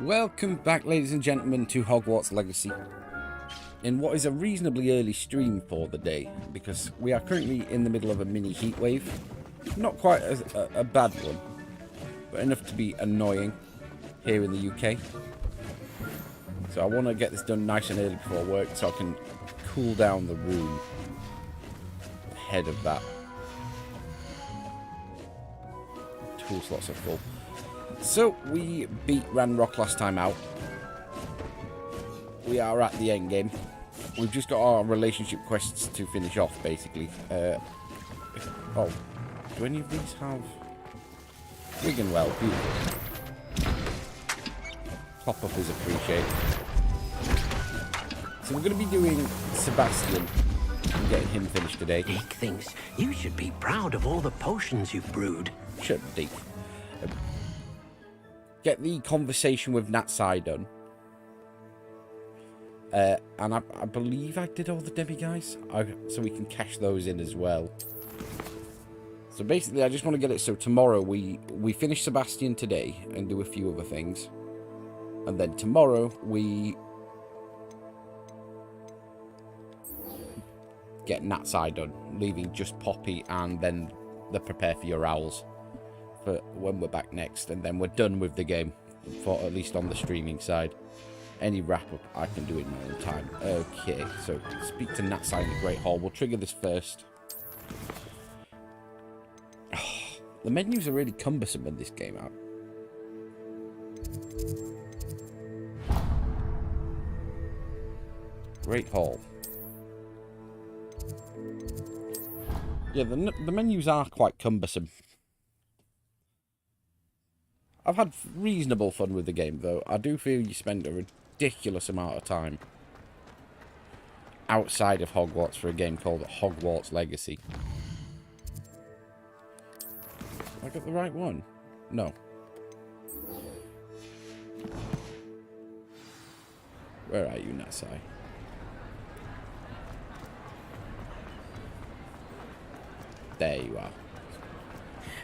Welcome back, ladies and gentlemen, to Hogwarts Legacy. In what is a reasonably early stream for the day, because we are currently in the middle of a mini heatwave. Not quite a bad one, but enough to be annoying here in the UK. So I want to get this done nice and early before work so I can cool down the room ahead of that. Tool slots are full. So, we beat Ranrok last time out. We are at the end game. We've just got our relationship quests to finish off, basically. Oh, do any of these have... Wiggenwell, beautiful. Pop-up is appreciated. So we're going to be doing Sebastian and getting him finished today. Deke thinks you should be proud of all the potions you've brewed. Shut up, Deke. Get the conversation with Natsai done. And I believe I did all the demi-guys, so we can cash those in as well. So basically, I just want to get it so tomorrow we finish Sebastian today and do a few other things. And then tomorrow we get Natsai done, leaving just Poppy and then the prepare for your owls for when we're back next, and then we're done with the game, for at least on the streaming side. Any wrap-up I can do in my own time. Okay, so speak to Natsai in the Great Hall. We'll trigger this first. The menus are really cumbersome in this game out. Great Hall. Yeah, the menus are quite cumbersome. I've had reasonable fun with the game, though. I do feel you spend a ridiculous amount of time outside of Hogwarts for a game called Hogwarts Legacy. Have I got the right one? No. Where are you, Natsai? There you are.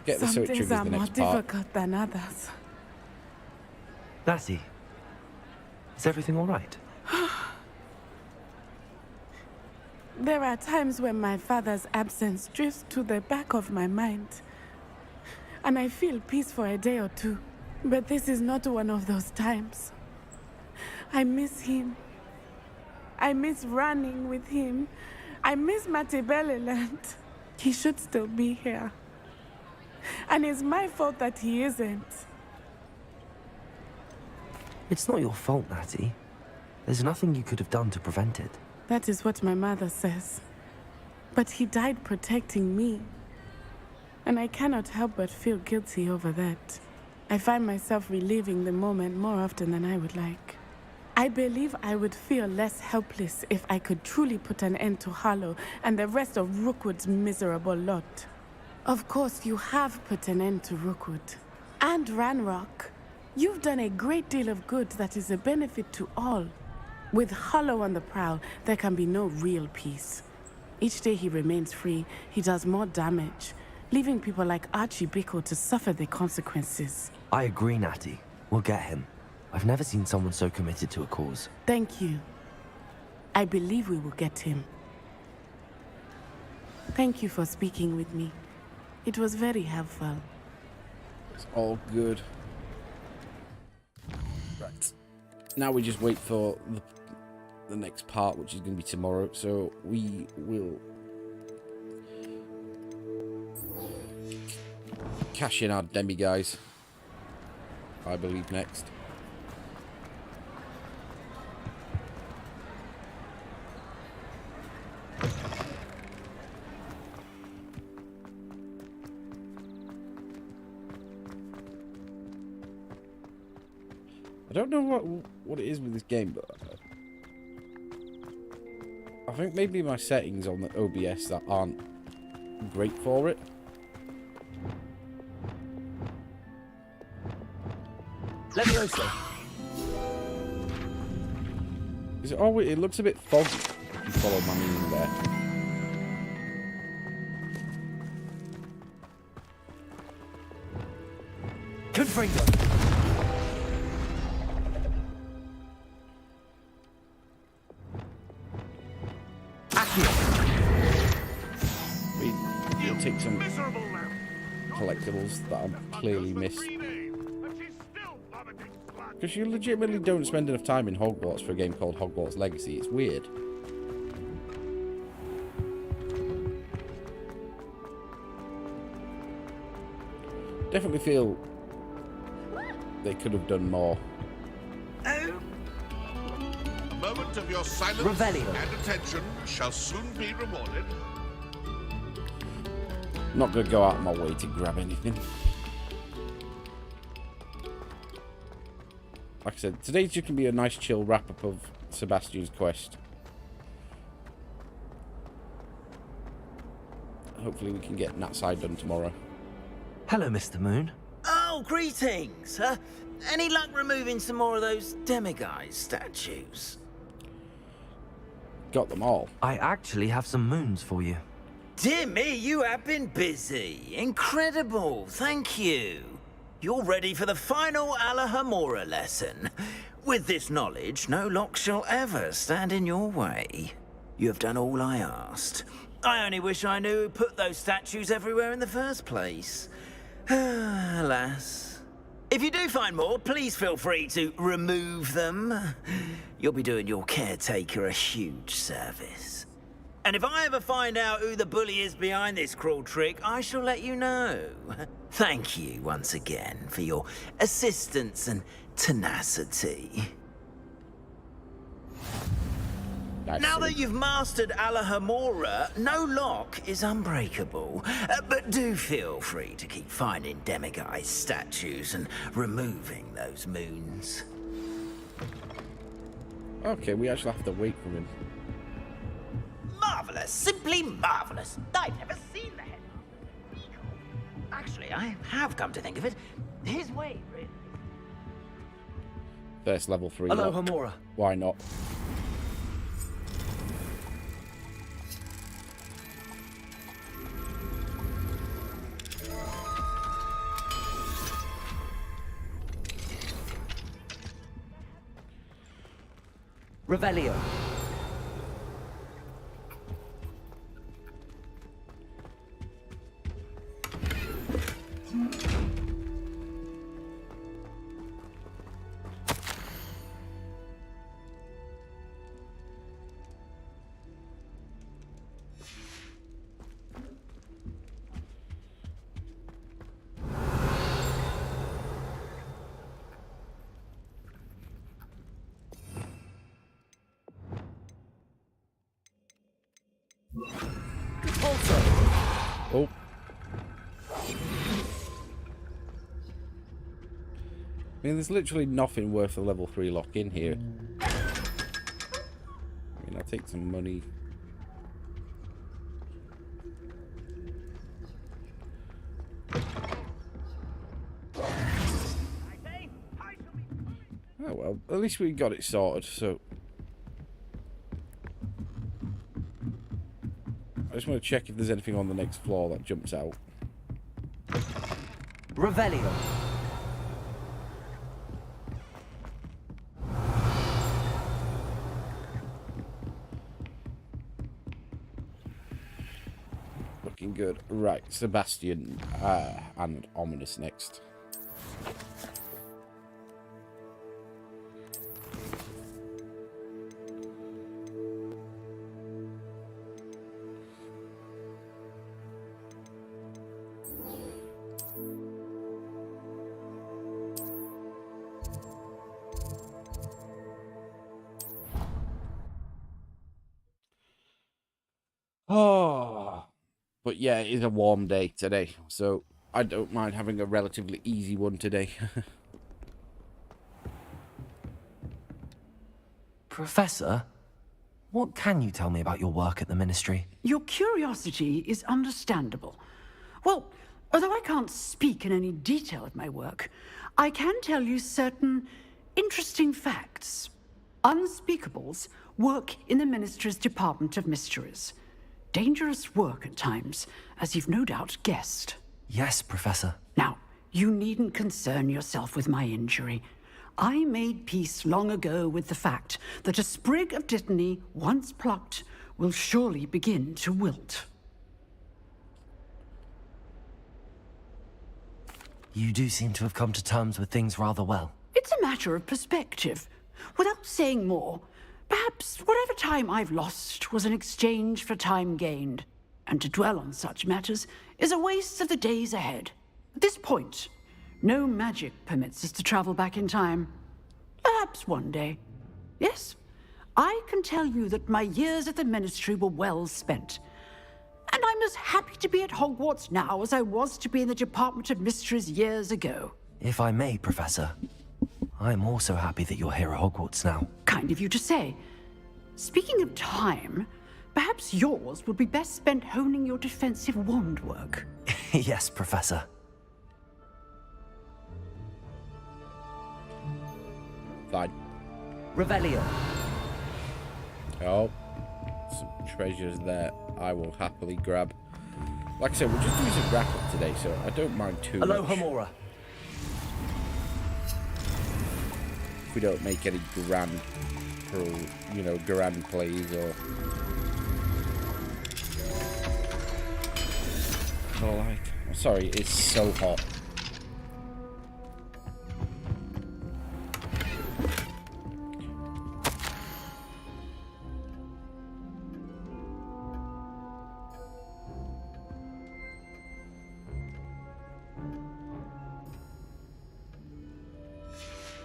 Get this so it triggers the next part. Some days are more difficult than others. Lassie, is everything all right? There are times when my father's absence drifts to the back of my mind, and I feel peace for a day or two. But this is not one of those times. I miss him. I miss running with him. I miss Matibeleland. He should still be here. And it's my fault that he isn't. It's not your fault, Natty. There's nothing you could have done to prevent it. That is what my mother says. But he died protecting me. And I cannot help but feel guilty over that. I find myself reliving the moment more often than I would like. I believe I would feel less helpless if I could truly put an end to Harlow and the rest of Rookwood's miserable lot. Of course, you have put an end to Rookwood. And Ranrok. You've done a great deal of good that is a benefit to all. With Harlow on the prowl, there can be no real peace. Each day he remains free, he does more damage, leaving people like Archie Bickle to suffer the consequences. I agree, Natty. We'll get him. I've never seen someone so committed to a cause. Thank you. I believe we will get him. Thank you for speaking with me. It was very helpful. It's all good. Right. Now we just wait for the next part, which is going to be tomorrow. So we will cash in our demi-guys, I believe, next. I don't know what it is with this game, but I think maybe my settings on the OBS that aren't great for it. Let me know, sir. Is it? Oh, it looks a bit foggy. If you follow my meaning there. Confringo. levels that I've clearly missed. Because you legitimately don't spend enough time in Hogwarts for a game called Hogwarts Legacy. It's weird. Definitely feel they could have done more. Oh. Moment of your silence Revelio. and attention shall soon be rewarded. Not going to go out of my way to grab anything. Like I said, today's just going to be a nice chill wrap-up of Sebastian's quest. Hopefully we can get that side done tomorrow. Hello, Mr. Moon. Oh, greetings. Any luck removing some more of those demiguise statues? Got them all. I actually have some moons for you. Dear me, you have been busy. Incredible, thank you. You're ready for the final Alahomora lesson. With this knowledge, no lock shall ever stand in your way. You have done all I asked. I only wish I knew who put those statues everywhere in the first place. Alas. If you do find more, please feel free to remove them. You'll be doing your caretaker a huge service. And if I ever find out who the bully is behind this cruel trick, I shall let you know. Thank you once again for your assistance and tenacity. Now that you've mastered Alahomora, no lock is unbreakable. But do feel free to keep finding demiguise statues and removing those moons. Okay, we actually have to wait for him. Marvelous, simply marvelous. I've never seen the head. Actually, I have come to think of it. His way, really. First level 3 Hello, lock. Homora. Why not? Revelio. Oh. I mean, there's literally nothing worth a level 3 lock in here. I mean, I'll take some money. Oh well, at least we got it sorted, so... I just want to check if there's anything on the next floor that jumps out. Revelio. Looking good. Right, Sebastian and Ominous next. Oh, but yeah, it is a warm day today, so I don't mind having a relatively easy one today. Professor, what can you tell me about your work at the Ministry? Your curiosity is understandable. Well, although I can't speak in any detail of my work, I can tell you certain interesting facts. Unspeakables work in the Ministry's Department of Mysteries. Dangerous work at times, as you've no doubt guessed. Yes, Professor. Now, you needn't concern yourself with my injury. I made peace long ago with the fact that a sprig of dittany, once plucked, will surely begin to wilt. You do seem to have come to terms with things rather well. It's a matter of perspective. Without saying more, perhaps whatever time I've lost was an exchange for time gained. And to dwell on such matters is a waste of the days ahead. At this point, no magic permits us to travel back in time. Perhaps one day. Yes, I can tell you that my years at the Ministry were well spent. And I'm as happy to be at Hogwarts now as I was to be in the Department of Mysteries years ago. If I may, Professor, I'm also happy that you're here at Hogwarts now. Kind of you to say. Speaking of time, perhaps yours would be best spent honing your defensive wand work. Yes, Professor. Fine. Revelio. Oh, some treasures there I will happily grab. Like I said, we're just doing some wrap-up today, so I don't mind too much. Alohomora. If we don't make any grand plays or... Oh, like... I'm sorry, it's so hot.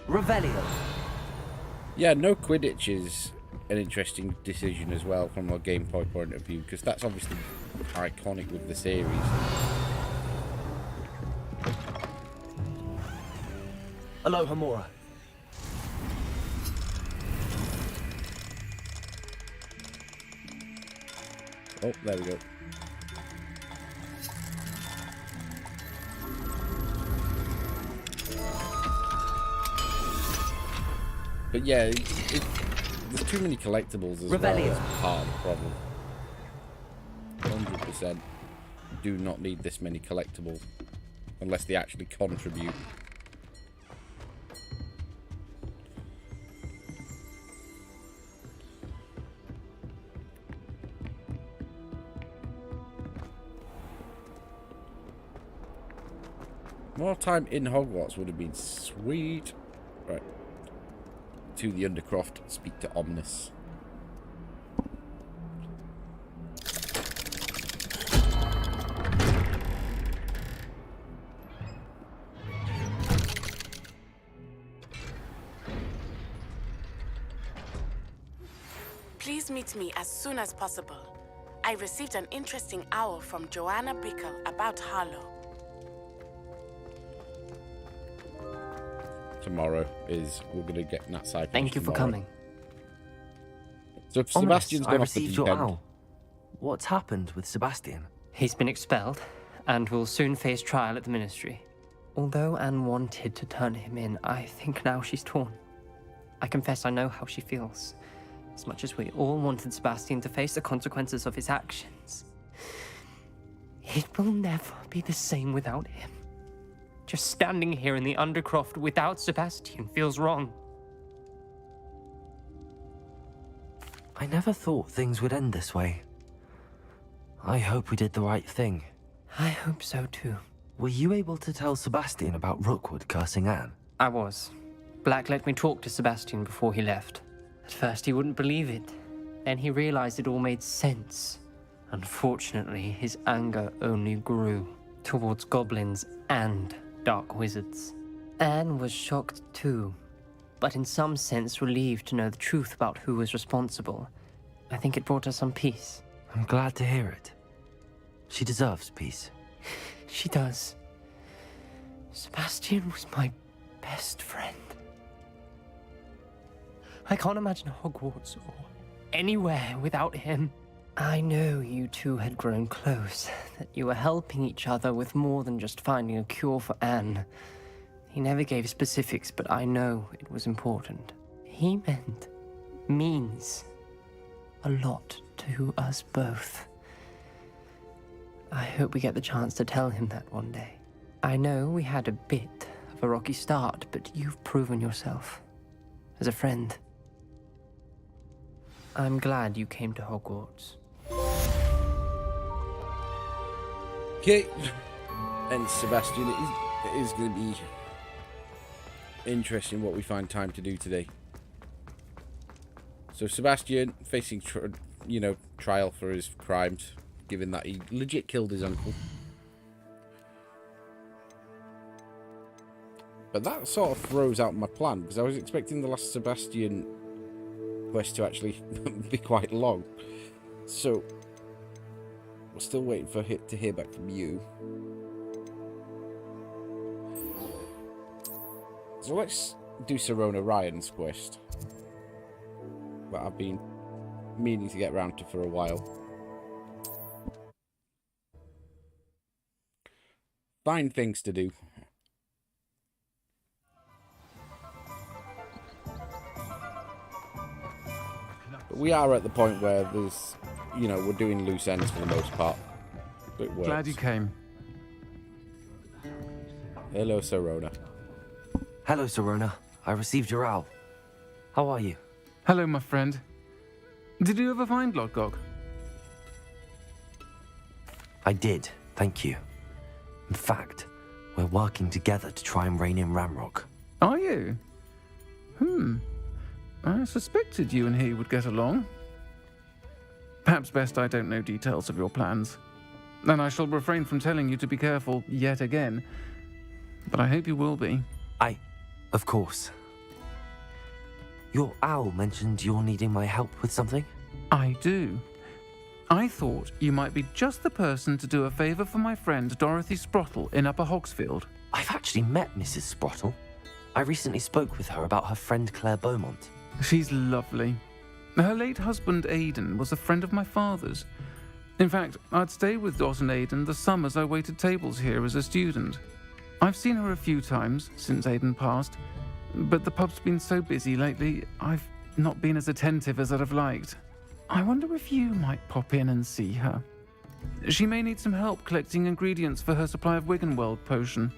Revelio. Yeah, no Quidditch is an interesting decision as well from a gameplay point of view, because that's obviously iconic with the series. Alohomora. Oh, there we go. But yeah, there's too many collectibles as well. That's part of the problem. 100% do not need this many collectibles unless they actually contribute. More time in Hogwarts would have been sweet. Right. To the Undercroft, speak to Omnis. Please meet me as soon as possible. I received an interesting owl from Joanna Bickle about Harlow. Tomorrow is we're gonna get Nat Cyclops. Thank you for coming. So if Sebastian's I gone off the received deep your end, owl. What's happened with Sebastian? He's been expelled and will soon face trial at the Ministry. Although Anne wanted to turn him in, I think now she's torn. I confess I know how she feels. As much as we all wanted Sebastian to face the consequences of his actions, it will never be the same without him. Just standing here in the Undercroft without Sebastian feels wrong. I never thought things would end this way. I hope we did the right thing. I hope so too. Were you able to tell Sebastian about Rookwood cursing Anne? I was. Black let me talk to Sebastian before he left. At first he wouldn't believe it. Then he realized it all made sense. Unfortunately, his anger only grew towards goblins and dark wizards. Anne was shocked too, but in some sense relieved to know the truth about who was responsible. I think it brought her some peace. I'm glad to hear it. She deserves peace. She does. Sebastian was my best friend. I can't imagine Hogwarts or anywhere without him. I know you two had grown close, that you were helping each other with more than just finding a cure for Anne. He never gave specifics, but I know it was important. He means a lot to us both. I hope we get the chance to tell him that one day. I know we had a bit of a rocky start, but you've proven yourself as a friend. I'm glad you came to Hogwarts. okay. And Sebastian it is going to be interesting what we find time to do today. So Sebastian facing, trial for his crimes, given that he legit killed his uncle. But that sort of throws out my plan, because I was expecting the last Sebastian quest to actually be quite long. So we're still waiting for to hear back from you. So let's do Serona Ryan's quest that I've been meaning to get around to for a while. Fine things to do. But we are at the point where there's, we're doing loose ends for the most part. It works. Glad you came. Hello, Serona. Hello, Serona. I received your owl. How are you? Hello, my friend. Did you ever find Lodgok? I did, thank you. In fact, we're working together to try and rein in Ranrok. Are you? I suspected you and he would get along. Perhaps best I don't know details of your plans. And I shall refrain from telling you to be careful yet again. But I hope you will be. Of course. Your owl mentioned you're needing my help with something? I do. I thought you might be just the person to do a favour for my friend Dorothy Sprottle in Upper Hogsfield. I've actually met Mrs. Sprottle. I recently spoke with her about her friend Claire Beaumont. She's lovely. Her late husband Aidan was a friend of my father's. In fact, I'd stay with Dot and Aidan the summers I waited tables here as a student. I've seen her a few times since Aidan passed, but the pub's been so busy lately, I've not been as attentive as I'd have liked. I wonder if you might pop in and see her. She may need some help collecting ingredients for her supply of Wiggenweld potion.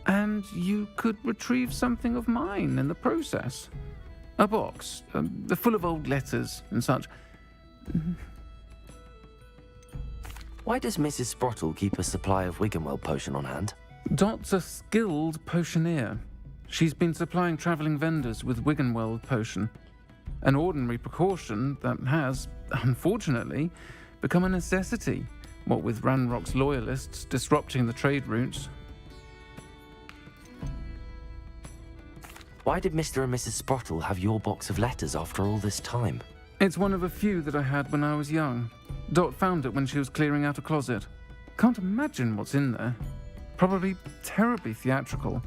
And you could retrieve something of mine in the process. A box, full of old letters and such. Why does Mrs. Sprottle keep a supply of Wiggenweld potion on hand? Dot's a skilled potioneer. She's been supplying travelling vendors with Wiggenweld potion. An ordinary precaution that has, unfortunately, become a necessity, what with Ranrock's loyalists disrupting the trade routes. Why did Mr. and Mrs. Sprottle have your box of letters after all this time? It's one of a few that I had when I was young. Dot found it when she was clearing out a closet. Can't imagine what's in there. Probably terribly theatrical.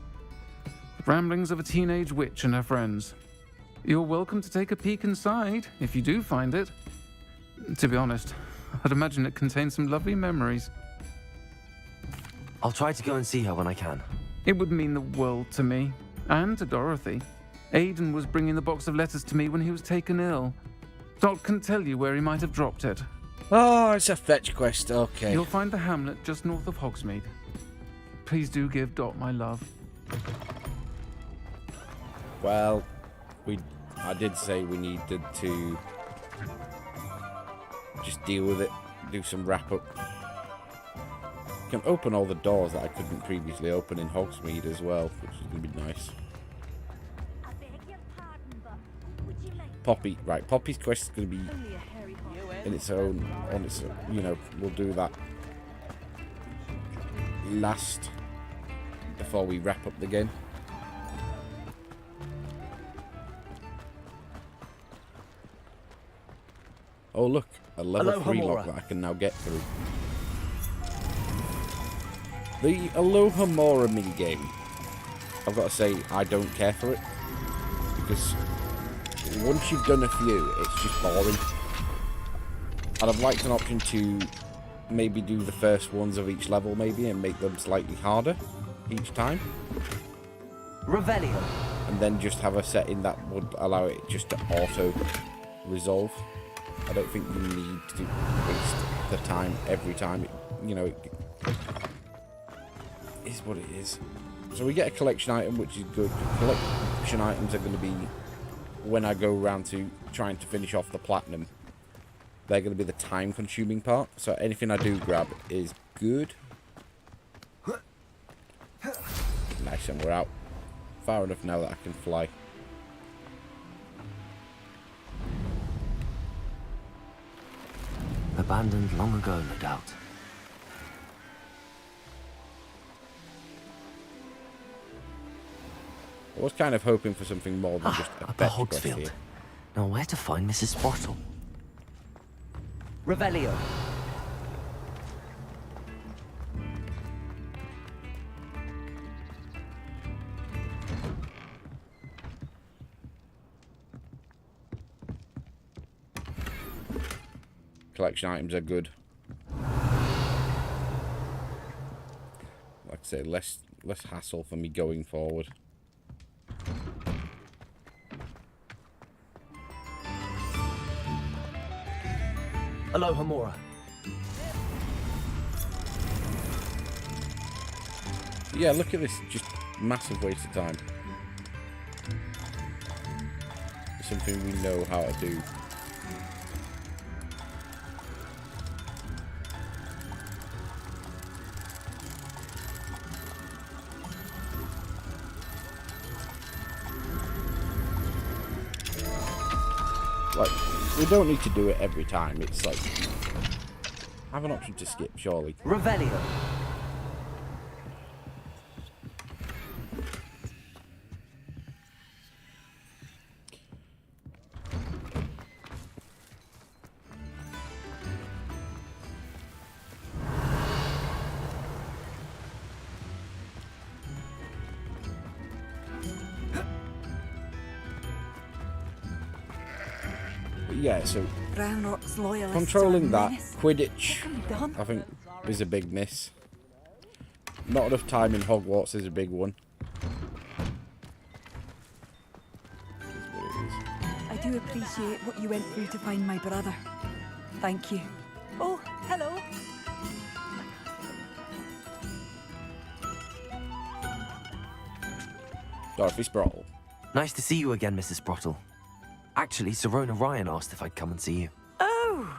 Ramblings of a teenage witch and her friends. You're welcome to take a peek inside, if you do find it. To be honest, I'd imagine it contains some lovely memories. I'll try to go and see her when I can. It would mean the world to me, and to Dorothy. Aidan was bringing the box of letters to me when he was taken ill. Dot can tell you where he might have dropped it. Oh, it's a fetch quest, okay. You'll find the hamlet just north of Hogsmeade. Please do give Dot my love. Well, I did say we needed to just deal with it, do some wrap-up. Can open all the doors that I couldn't previously open in Hogsmeade as well, which is going to be nice. Poppy, right, Poppy's quest is going to be in its own, on its, we'll do that last before we wrap up the game. Oh look, a level 3 lock that I can now get through. The Alohomora minigame, I've got to say, I don't care for it. Because once you've done a few, it's just boring. I'd have liked an option to maybe do the first ones of each level maybe and make them slightly harder each time. Revelio. And then just have a setting that would allow it just to auto-resolve. I don't think you need to waste the time every time. It is what it is. So we get a collection item, which is good. Collection items are going to be, when I go around to trying to finish off the platinum, they're going to be the time-consuming part. So anything I do grab is good. Nice, and we're out. Far enough now that I can fly. Abandoned long ago, no doubt. I was kind of hoping for something more than just a Upper fetch quest Hogsfield. here. Now where to find Mrs. Sprottle? Revelio. Collection items are good. Like I say, less hassle for me going forward. Alohomora. Yeah, look at this, just massive waste of time. Something we know how to do. Like, we don't need to do it every time. It's like, have an option to skip, surely. Revelio. But yeah, so Ranrok's loyalists controlling are a that menace. Quidditch, What can be done? I think, is a big miss. Not enough time in Hogwarts is a big one. Is what it is. I do appreciate what you went through to find my brother. Thank you. Oh, hello. Dorothy Sprottle. Nice to see you again, Mrs. Sprottle. Actually, Sirona Ryan asked if I'd come and see you. Oh,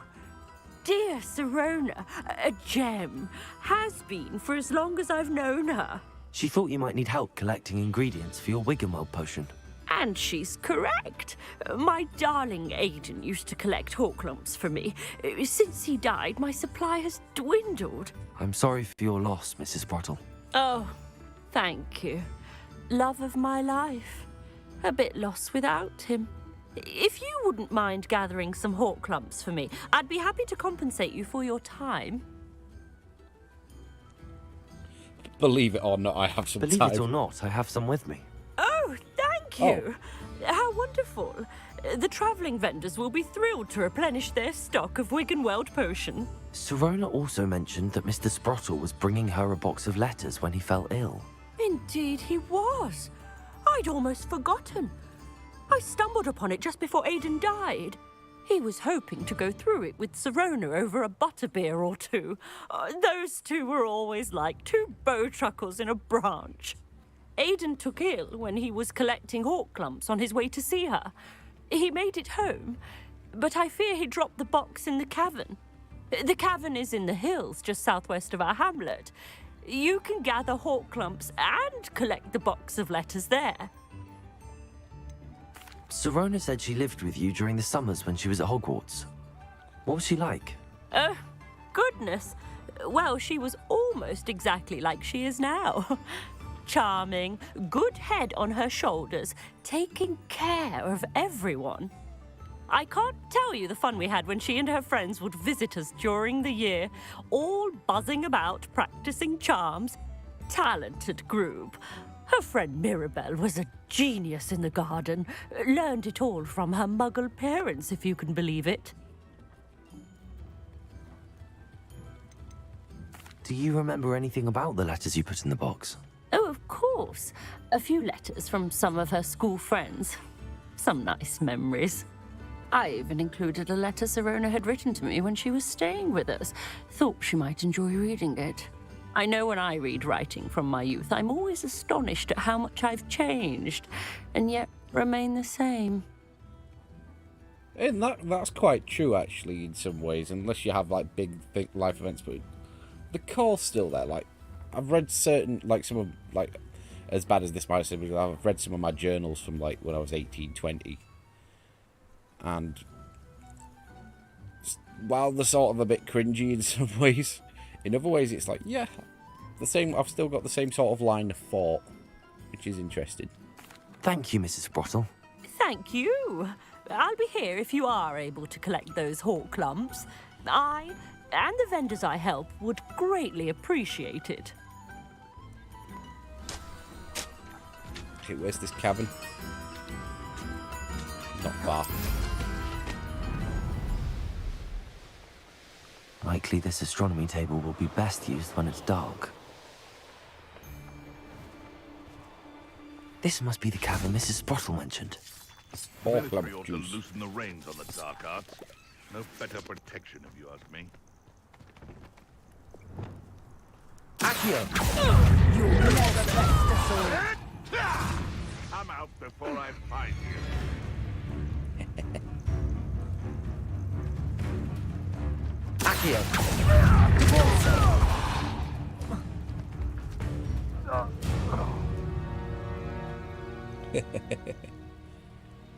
dear Sirona, a gem. Has been for as long as I've known her. She thought you might need help collecting ingredients for your Wiggenweld potion. And she's correct. My darling Aiden used to collect Horklumps for me. Since he died, my supply has dwindled. I'm sorry for your loss, Mrs. Sprottle. Oh, thank you. Love of my life. A bit lost without him. If you wouldn't mind gathering some Horklumps for me, I'd be happy to compensate you for your time. Believe it or not, I have some Believe time. it or not, I have some with me. Oh, thank you. How wonderful. The travelling vendors will be thrilled to replenish their stock of Wiggenweld potion. Sirona also mentioned that Mr. Sprottle was bringing her a box of letters when he fell ill. Indeed he was. I'd almost forgotten. I stumbled upon it just before Aiden died. He was hoping to go through it with Sirona over a butterbeer or two. Those two were always like two bowtruckles in a branch. Aiden took ill when he was collecting Horklumps on his way to see her. He made it home, but I fear he dropped the box in the cavern. The cavern is in the hills just southwest of our hamlet. You can gather Horklumps and collect the box of letters there. Sirona said she lived with you during the summers when she was at Hogwarts. What was she like? Oh, goodness. Well, she was almost exactly like she is now. Charming, good head on her shoulders, taking care of everyone. I can't tell you the fun we had when she and her friends would visit us during the year, all buzzing about, practicing charms. Talented group. Her friend Mirabelle was a genius in the garden. Learned it all from her muggle parents, if you can believe it. Do you remember anything about the letters you put in the box? Oh, of course. A few letters from some of her school friends. Some nice memories. I even included a letter Sirona had written to me when she was staying with us. Thought she might enjoy reading it. I know when I read writing from my youth, I'm always astonished at how much I've changed, and yet remain the same. And that's quite true, actually, in some ways, unless you have, like, big life events, but the core's still there. Like, I've read certain, like, some of, like, as bad as this might seem. Because I've read some of my journals from like when I was 18, 20. And while they're sort of a bit cringy in some ways, in other ways it's like, yeah, the same. I've still got the same sort of line of thought, which is interesting. Thank you, Mrs. Sprottle. Thank you. I'll be here if you are able to collect those hawk lumps. I and the vendors I help would greatly appreciate it. Okay, where's this cavern? Not far. Likely this astronomy table will be best used when it's dark. This must be the cavern Mrs. Sprottle mentioned. Hawk Military lump ought to juice. loosen the reins on the dark arts. No better protection, if you ask me. Accio! You'll never best us all. Come out before I find you. Accio!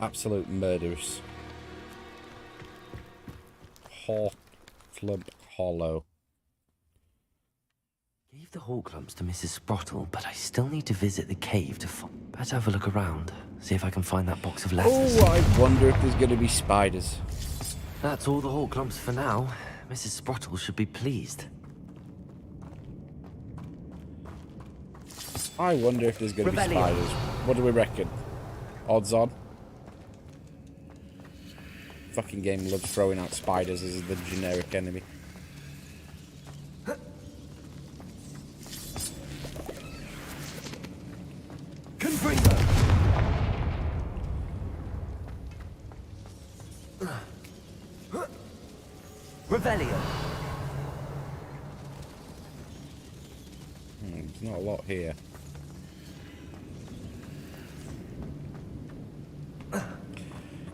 Absolute murderous. Hawk Clump Hollow. Gave the hawk lumps to Mrs. Sprottle, but I still need to visit the cave to better have a look around. See if I can find that box of letters. Oh, I wonder if there's going to be spiders. That's all the hawk lumps for now. Mrs. Sprottle should be pleased. I wonder if there's going to be spiders. What do we reckon? Odds on? Fucking game loves throwing out spiders as the generic enemy. Confringo! Revelio! There's not a lot here.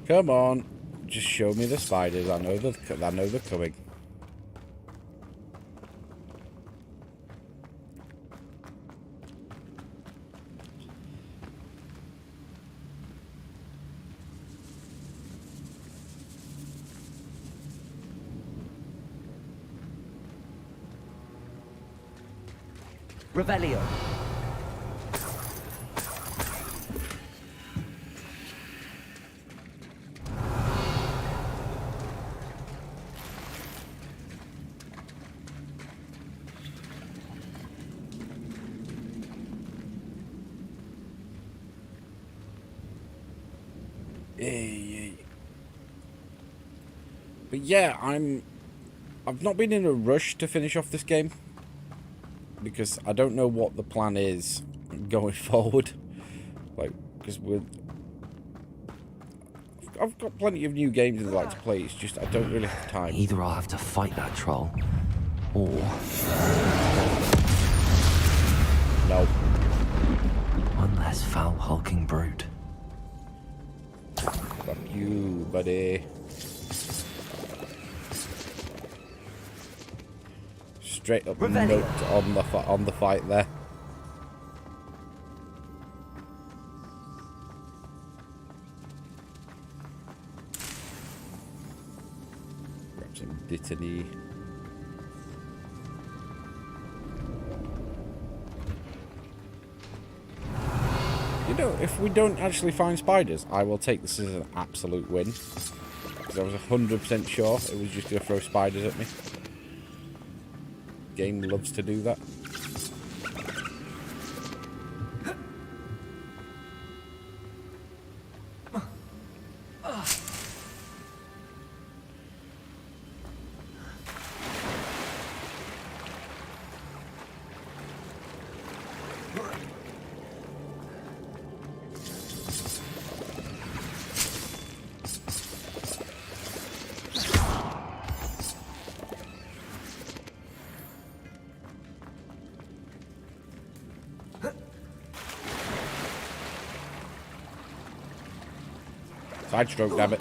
Come on, just show me the spiders. I know they're coming. Revelio! But yeah, I've not been in a rush to finish off this game because I don't know what the plan is going forward. Like, because I've got plenty of new games I'd like to play. It's just I don't really have time. Either I'll have to fight that troll, or... No. one less foul hulking brute. Fuck you, buddy. Straight up note on the fight there. Grab some Dittany. You know, if we don't actually find spiders, I will take this as an absolute win. Because I was 100% sure it was just going to throw spiders at me. Game loves to do that. Side stroke, damn it.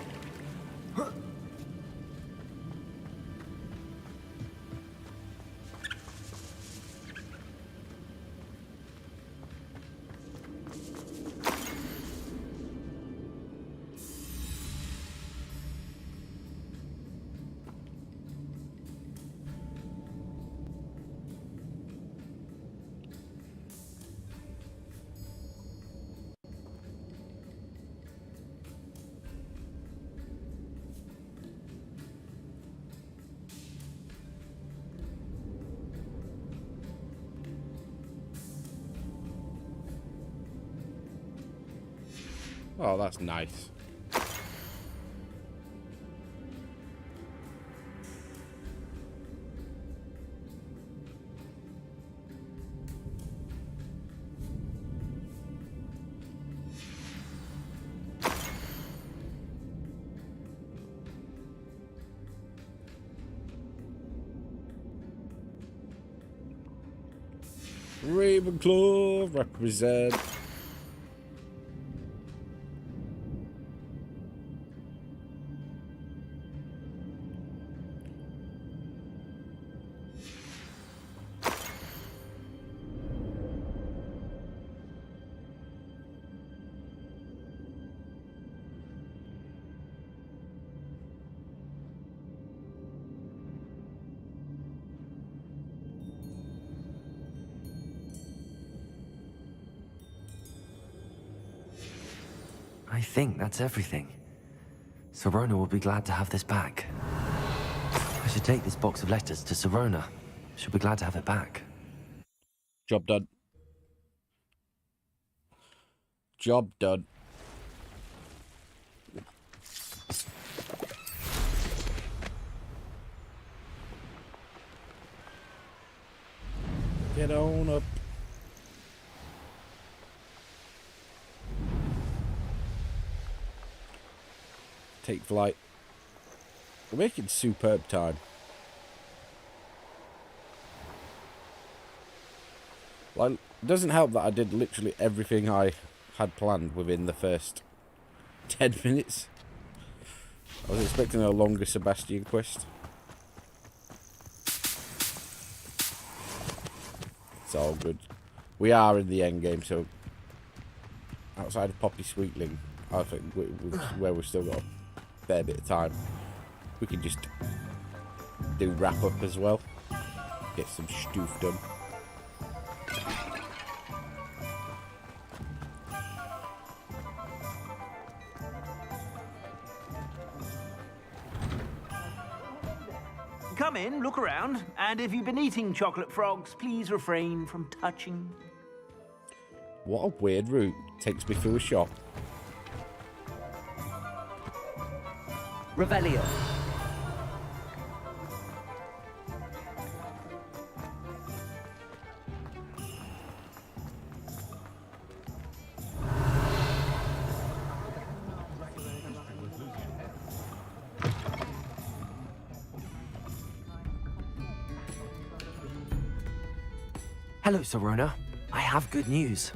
Oh, that's nice. Ravenclaw represent. I think that's everything. Sirona will be glad to have this back. I should take this box of letters to Sirona. She'll be glad to have it back. Job done. Job done. Get on up. Take flight. We're making superb time. Well, it doesn't help that I did literally everything I had planned within the first 10 minutes. I was expecting a longer Sebastian quest. It's all good. We are in the end game, so outside of Poppy Sweetling, I think where we've still got a fair bit of time, we can just do wrap up as well. Get some stuff done. Come in, look around, and if you've been eating chocolate frogs, please refrain from touching. What a weird route. Takes me through a shop. Revelio. Hello, Sirona. I have good news.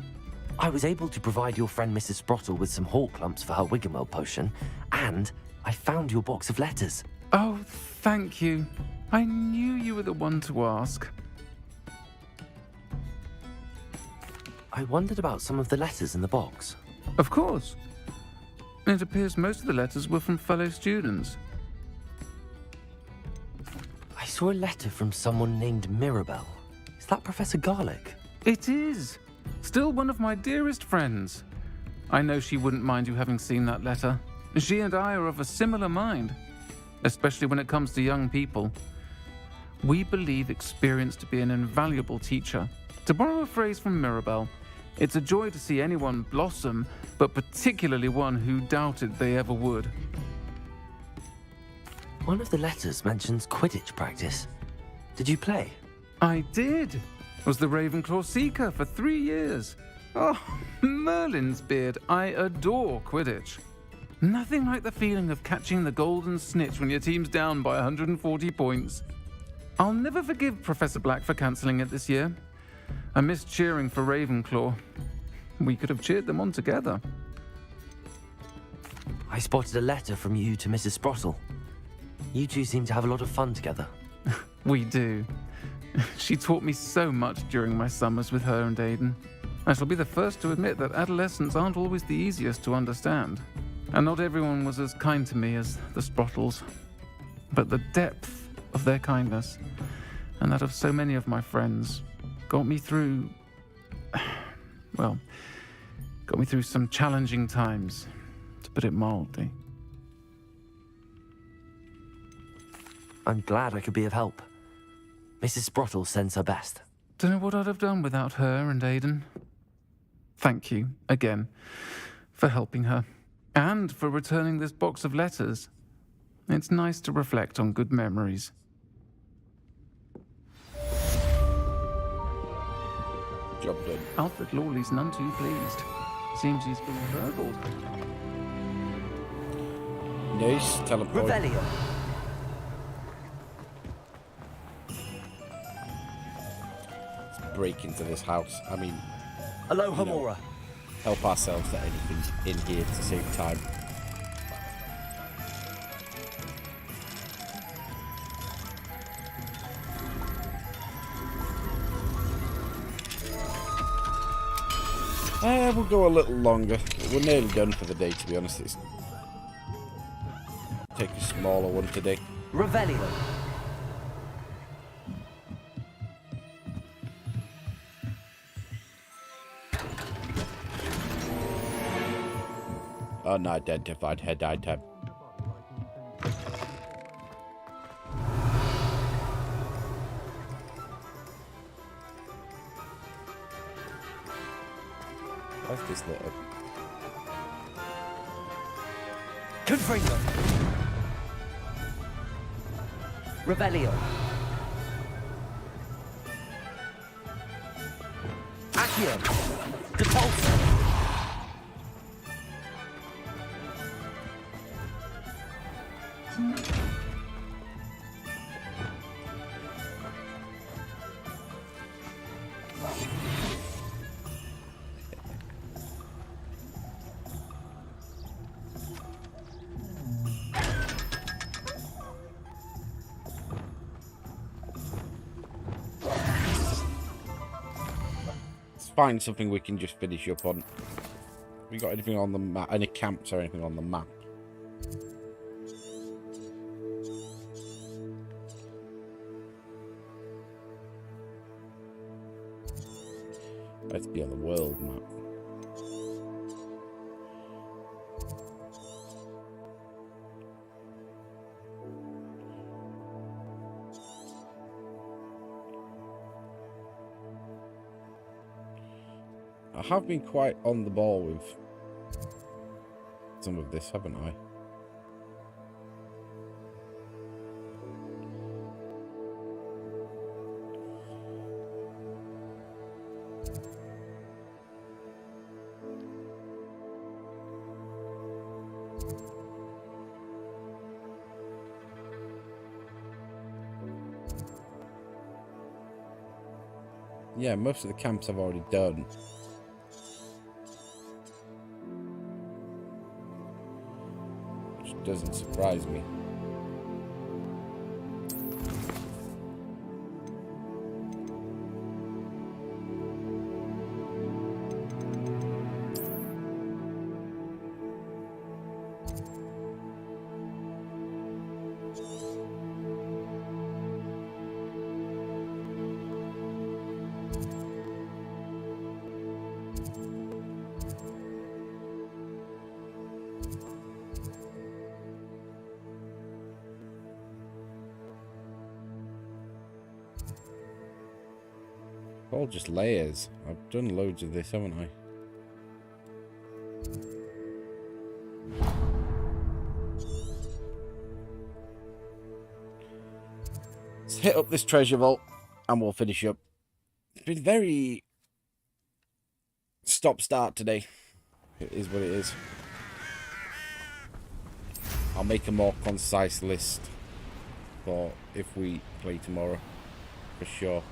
I was able to provide your friend Mrs. Sprottle with some hawk lumps for her Wiggenweld potion, and I found your box of letters. Oh, thank you. I knew you were the one to ask. I wondered about some of the letters in the box. Of course. It appears most of the letters were from fellow students. I saw a letter from someone named Mirabelle. Is that Professor Garlic? It is. Still one of my dearest friends. I know she wouldn't mind you having seen that letter. She and I are of a similar mind, especially when it comes to young people. We believe experience to be an invaluable teacher. To borrow a phrase from Mirabelle, it's a joy to see anyone blossom, but particularly one who doubted they ever would. One of the letters mentions Quidditch practice. Did you play? I did. Was the Ravenclaw Seeker for 3 years. Oh, Merlin's beard. I adore Quidditch. Nothing like the feeling of catching the golden snitch when your team's down by 140 points. I'll never forgive Professor Black for cancelling it this year. I missed cheering for Ravenclaw. We could have cheered them on together. I spotted a letter from you to Mrs. Sprottle. You two seem to have a lot of fun together. We do. She taught me so much during my summers with her and Aiden. I shall be the first to admit that adolescents aren't always the easiest to understand. And not everyone was as kind to me as the Sprottles. But the depth of their kindness, and that of so many of my friends, got me through... well, got me through some challenging times, to put it mildly. I'm glad I could be of help. Mrs. Sprottle sends her best. Don't know what I'd have done without her and Aiden. Thank you, again, for helping her. And for returning this box of letters. It's nice to reflect on good memories. Job done. Alfred Lawley's none too pleased. Seems he's been burgled. Nice, teleport. Revelio. Let's break into this house. I mean, Alohomora. help ourselves to anything in here to save time. We'll go a little longer. We're nearly done for the day, to be honest. It's take a smaller one today. Revelio. Unidentified head item. What's this little? Confringo. Revelio. Accio. Depulso. Find something we can just finish up on. We got anything on the map? Any camps or anything on the map? Let's be on the world map. I have been quite on the ball with some of this, haven't I? Yeah, most of the camps I've already done. Doesn't surprise me. All just layers. I've done loads of this, haven't I? Let's hit up this treasure vault and we'll finish up. It's been very stop-start today. It is what it is. I'll make a more concise list for if we play tomorrow, for sure.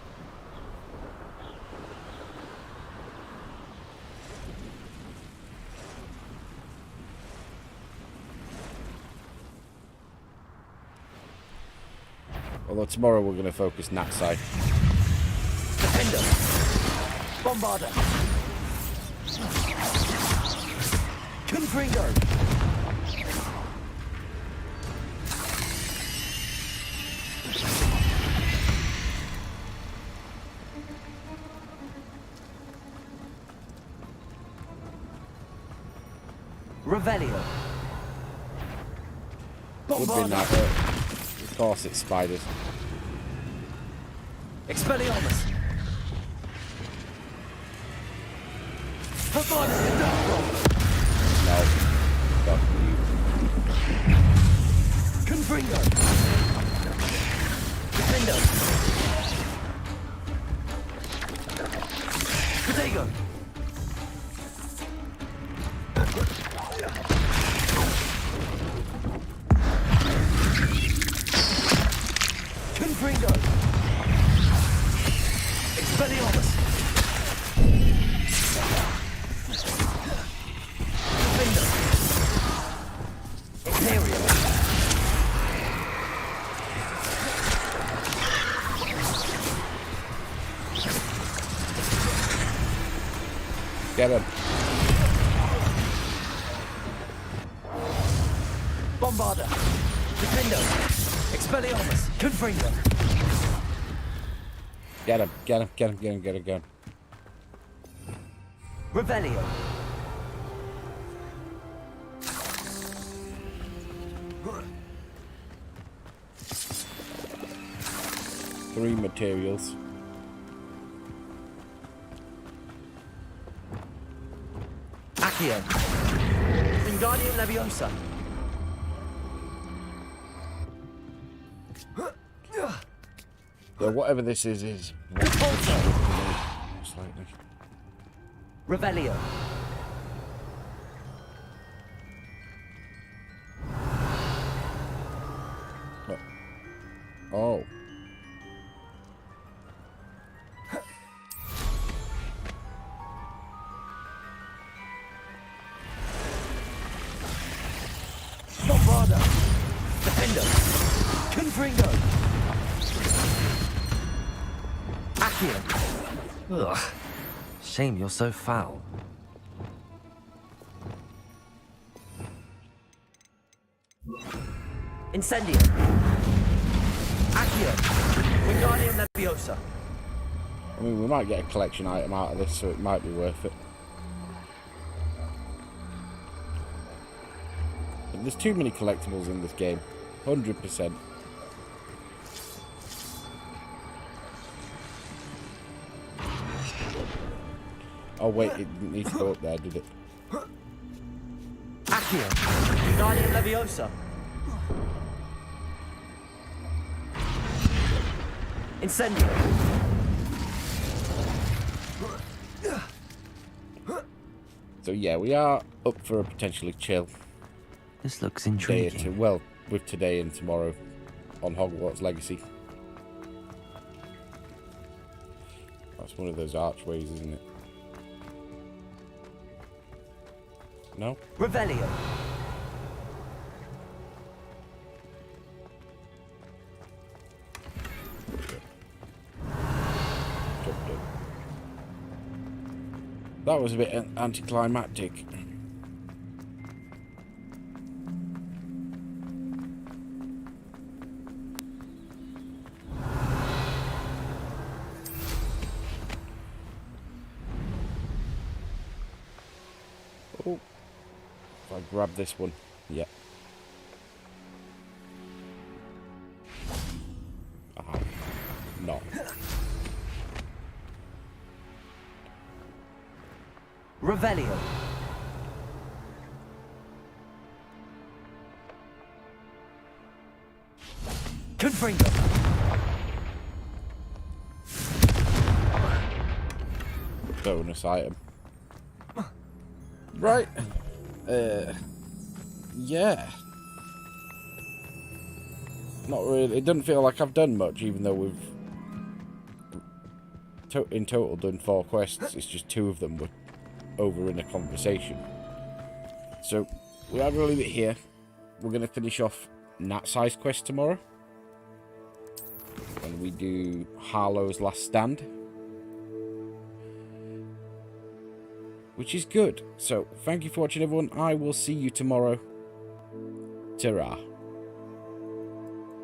Although tomorrow we're going to focus Nat side. Defender. Bombarder. Confringo. Revelio. Would be Nat, but of course it's spiders. Expelliarmus. No. Got Get him. Bombarda. Defendo. Expelliarmus. Confringo. Get him. Get him. Get him. Get him. Get him. Get him. Revelio. Three materials. Accio. Wingardium Leviosa. So whatever this is Expulso. slightly. Revelio. Oh. Bombarda. Defendo. Confringo. Accio. Ugh. Shame you're so foul. Incendio. Accio. Wingardium Leviosa. I mean, we might get a collection item out of this, so it might be worth it. But there's too many collectibles in this game. 100%. Oh wait, it didn't need to go up there, did it? Accio. Wingardium Leviosa. Incendio. So yeah, we are up for a potentially chill This looks day or intriguing. two. Well, with today and tomorrow on Hogwarts Legacy. That's one of those archways, isn't it? No? Revelio. Jumped in. That was a bit anticlimactic. Oh, if I grab this one, yeah. Not. Revelio. Confringo. Bonus item. Right. Yeah. Not really. It doesn't feel like I've done much, even though we've in total done 4 quests. It's just 2 of them were over in a conversation. So we're going to leave it here. We're going to finish off Nat-size quest tomorrow, when we do Harlow's Last Stand, which is good. So thank you for watching, everyone. I will see you tomorrow. Ta-ra.